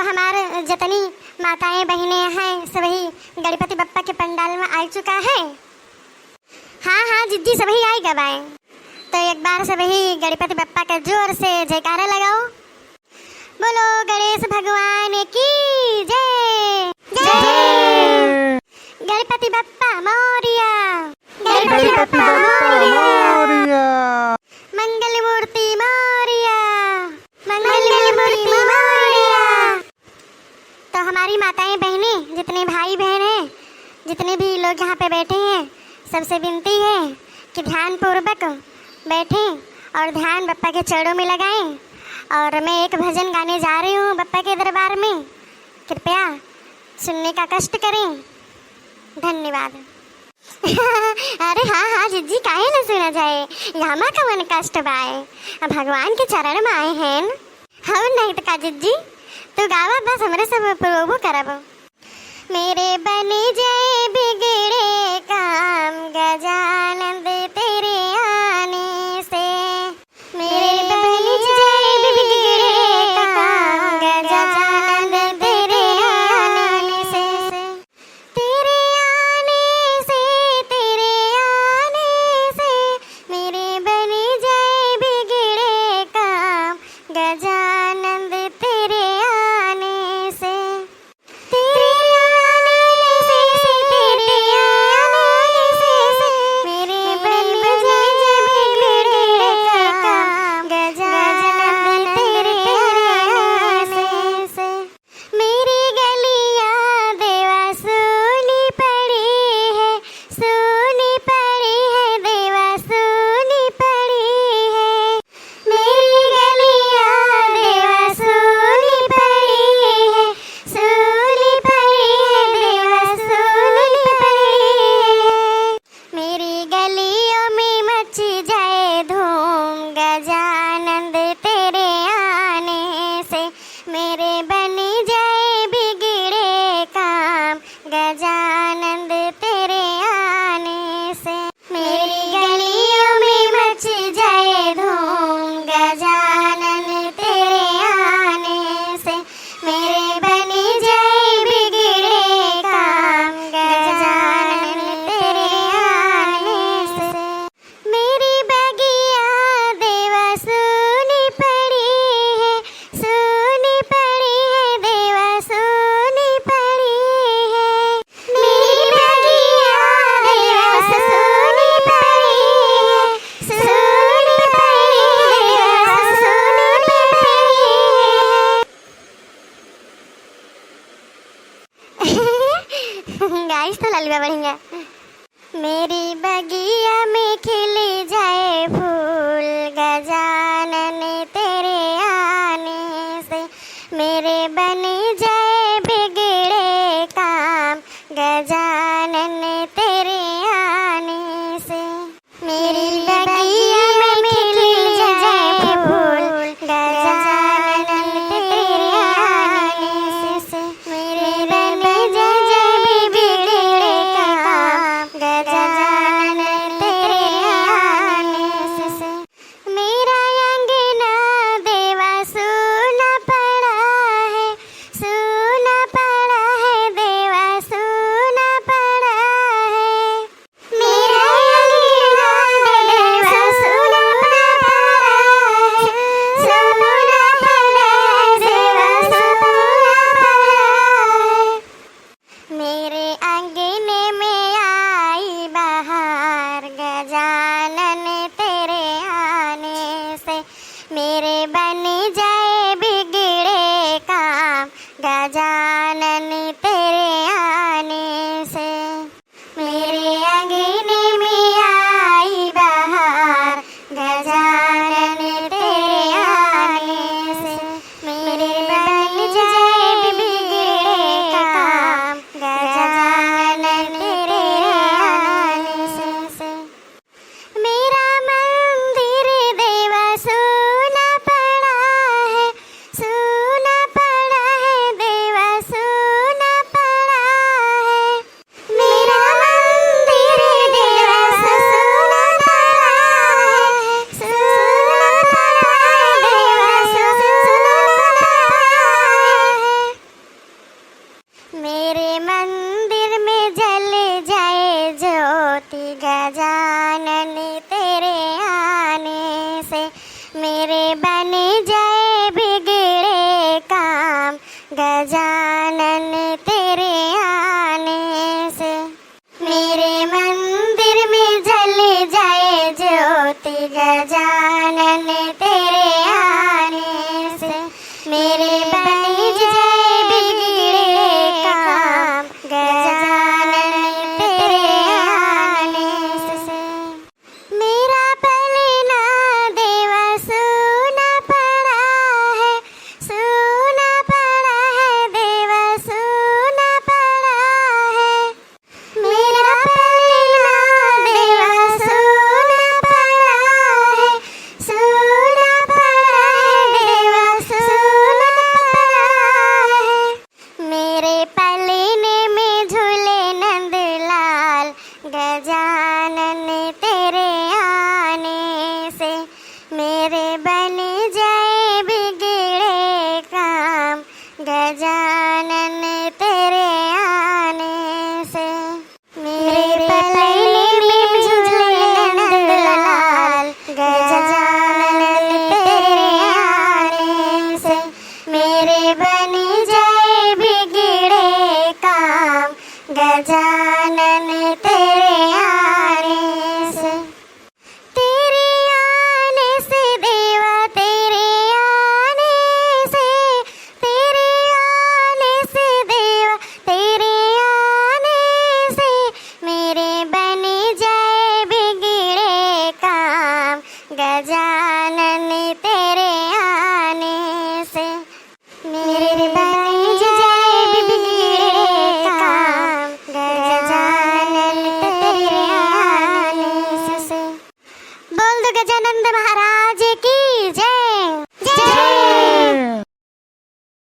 हमारे जितनी माताएं बहनें हैं सभी गणपति बप्पा के पंडाल में आ चुका है। हाँ हाँ जिद्दी सभी आई गवाए, तो एक बार सभी गणपति बप्पा का जोर से जयकारा लगाओ। बोलो गणेश भगवान की जय जय। गणपति बप्पा मोरिया, गणपति बप्पा मोरिया, मंगल मूर्ति मोरिया, मंगल मूर्ति मोरिया। तो हमारी माताएं बहनें, जितने भाई बहन हैं, जितने भी लोग यहाँ पे बैठे हैं, सबसे विनती है कि ध्यान पूर्वक बैठें और ध्यान बप्पा के चरणों में लगाएं। और मैं एक भजन गाने जा रही हूँ बप्पा के दरबार में, कृपया सुनने का कष्ट करें। धन्यवाद। अरे हाँ हाँ जिज्जी काहे न सुना जाए, यहाँ का मन कष्ट बाए, भगवान के चरण में आए हैं। हाँ नहीं तो का जिज्जी तो गावा बस हमरे सब प्रोबो करब। मेरे बने जाए बिगड़े काम गजानंद तेरे आने से, मेरे बने जाए बिगड़े काम गजानंद तेरे आने से, तेरे आने से, तेरे आने से, मेरे बने जाए बिगड़े काम गजानंद तेरे आने से, तेरे गाइस तो ललवा बढ़िया। मेरी बगिया में खिले जाए फूल गजानन तेरे आने से, मेरे बने जाए बिगड़े काम गजानन तेरे आने से, मेरी बगिया में खिले जाए फूल गजानन तेरे आने से, मेरे बने जाए बिगड़े काम गजानन तेरे आने से, मेरा अंगना देवा सुना पड़ा है, गजानन तेरे आने से मेरे मंदिर में जल जाए ज्योति। गजानन तेरे आने से मेरे बन जाए बिगड़े काम। गजानन तेरे आने से मेरा पलना देवा सोना पड़ा है, सोना पड़ा है देवा, सोना पड़ा है। मेरा पलना देवा सोना पड़ा है, सोना पड़ा है देवा, सोना पड़ा है। मेरे पलने में झूले नंदलाल। गजानन तेरे आने से मेरे बन जाए बिगड़े काम। गजानन तेरे आने से मेरे पलने में झूले नंदलाल। गजानन तेरे आने से मेरे बन